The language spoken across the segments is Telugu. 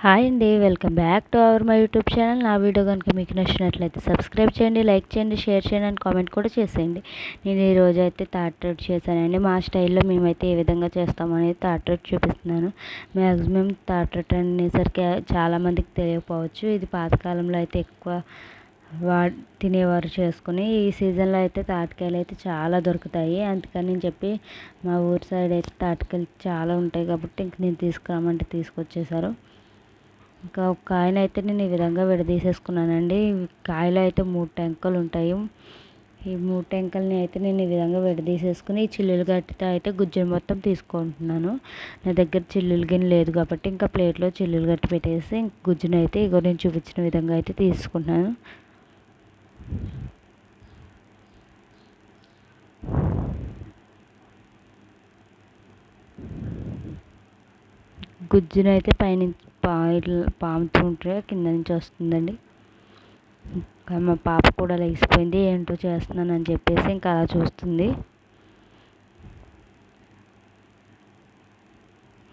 హాయ్ అండి, welcome back to my YouTube channel. నా వీడియో కనుక మీకు నచ్చినట్లయితే సబ్స్క్రైబ్ చేయండి, లైక్ చేయండి, షేర్ చేయండి అండ్ కామెంట్ కూడా చేసేయండి. నేను ఈరోజు అయితే తాటి రొట్టె చేశానండి. మా స్టైల్లో మేమైతే ఏ విధంగా చేస్తామనేది తాటి రొట్టె చూపిస్తున్నాను. మ్యాక్సిమం తాటి రొట్టె అనేసరికి చాలామందికి తెలియకపోవచ్చు. ఇది పాతకాలంలో అయితే ఎక్కువ తినేవారు చేసుకుని. ఈ సీజన్లో అయితే తాటికాయలు అయితే చాలా దొరుకుతాయి. అందుకని చెప్పి మా ఊరి సైడ్ అయితే తాటికాయలు చాలా ఉంటాయి కాబట్టి ఇంక నేను తీసుకురామంటే తీసుకొచ్చేసారు. ఇంకా ఒక కాయను అయితే నేను ఈ విధంగా విడదీసేసుకున్నానండి. కాయలో అయితే 3 టెంకలు ఉంటాయి. ఈ 3 టెంకల్ని అయితే నేను ఈ విధంగా విడదీసేసుకుని ఈ చిల్లులు గట్టితో అయితే గుజ్జును మొత్తం తీసుకుంటున్నాను. నా దగ్గర చిల్లులు గిన్నె లేదు కాబట్టి ఇంకా ప్లేట్లో చిల్లులు గట్టి పెట్టేసి గుజ్జును అయితే ఇగో నేను చూపించిన విధంగా అయితే తీసుకున్నాను. గుజ్జును అయితే పైనుంచి పాముతూ ఉంటే కింద నుంచి వస్తుందండి. మా పాప కూడా లేచిపోయింది, ఏంటో చేస్తున్నానని చెప్పేసి ఇంకా అలా చూస్తుంది.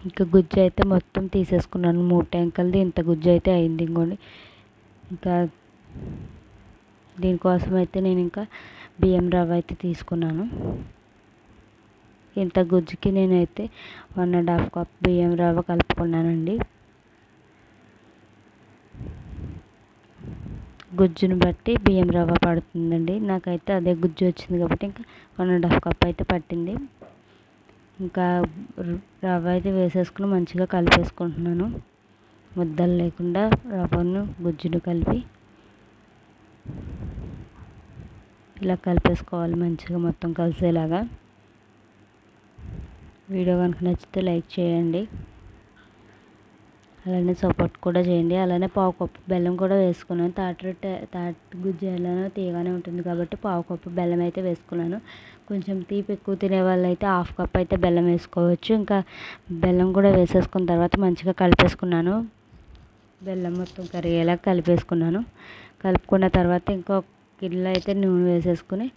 ఇంకా గుజ్జు అయితే మొత్తం తీసేసుకున్నాను. 3 టెంకలది ఇంత గుజ్జు అయితే అయింది. ఇంకోండి ఇంకా దీనికోసం అయితే నేను ఇంకా బియ్యం రవ్వ అయితే తీసుకున్నాను. ఇంత గుజ్జుకి నేనైతే 1.5 కప్ బియ్యం రవ్వ కలుపుకున్నానండి. గుజ్జును బట్టి బియ్యం రవ్వ పడుతుందండి. నాకైతే అదే గుజ్జు వచ్చింది కాబట్టి ఇంకా 1.5 కప్ అయితే పట్టింది. ఇంకా రవ్వ అయితే వేసేసుకుని మంచిగా కలిపేసుకుంటున్నాను. ముద్దలు లేకుండా రవ్వను గుజ్జును కలిపి ఇలా కలిపేసుకోవాలి మంచిగా మొత్తం కలిసేలాగా. వీడియో కనుక నచ్చితే లైక్ చేయండి, అలానే సపోర్ట్ కూడా చేయండి. అలానే 1/2 కప్పు బెల్లం కూడా వేసుకున్నాను. తాటి గుజ్జు ఎలానో తీయగానే ఉంటుంది కాబట్టి 1/2 కప్పు బెల్లం అయితే వేసుకున్నాను. కొంచెం తీపి ఎక్కువ తినే వాళ్ళు అయితే 1/2 కప్ అయితే బెల్లం వేసుకోవచ్చు. ఇంకా బెల్లం కూడా వేసేసుకున్న తర్వాత మంచిగా కలిపేసుకున్నాను. బెల్లం మొత్తం కరిగేలా కలిపేసుకున్నాను. కలుపుకున్న తర్వాత ఇంకో గిన్నెలో అయితే నూనె వేసేసుకుని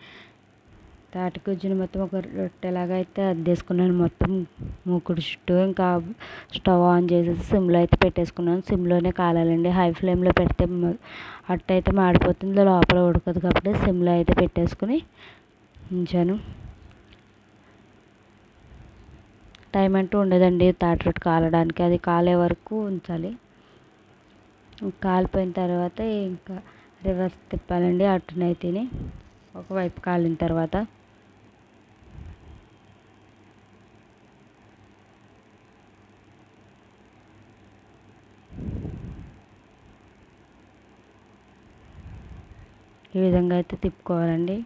తాటి గుజ్జుని మొత్తం ఒక రొట్టెలాగా అయితే అద్దేసుకున్నాను మొత్తం మూకుడు చుట్టూ. ఇంకా స్టవ్ ఆన్ చేసేసి సిమ్లో అయితే పెట్టేసుకున్నాను. సిమ్లోనే కాలాలండి. హై ఫ్లేమ్లో పెడితే అట్టు అయితే మాడిపోతుంది, లోపల ఉడకదు కాబట్టి సిమ్లో అయితే పెట్టేసుకుని ఉంచాను. టైం అంటూ ఉండదండి తాటి రొట్టె కాలడానికి, అది కాలే వరకు ఉంచాలి. కాలిపోయిన తర్వాత ఇంకా రివర్స్ తిప్పాలండి అట్టునైతేనే ఒకవైపు కాలిన తర్వాత. ఈ విధంగా అయితే తిప్పుకోవాలండి.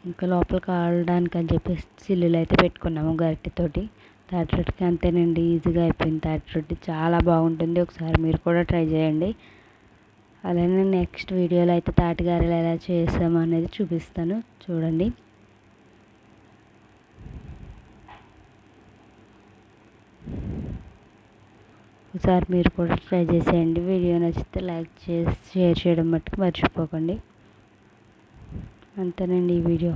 ఇంకా లోపల కాలడానికి అని చెప్పేసి చిల్లులు అయితే పెట్టుకున్నాము గరిటెతోటి. తాటి రొట్టెకి అంతేనండి, ఈజీగా అయిపోయింది. తాటి రొట్టె చాలా బాగుంటుంది, ఒకసారి మీరు కూడా ట్రై చేయండి. అలానే నెక్స్ట్ వీడియోలో అయితే తాటిగారెలు ఎలా చేసాము అనేది చూపిస్తాను, చూడండి. ఒకసారి మీరు కూడా ట్రై చేసేయండి. వీడియో నచ్చితే లైక్ చేసి షేర్ చేయడం మట్టుకు మర్చిపోకండి. అంతేనండి ఈ వీడియో.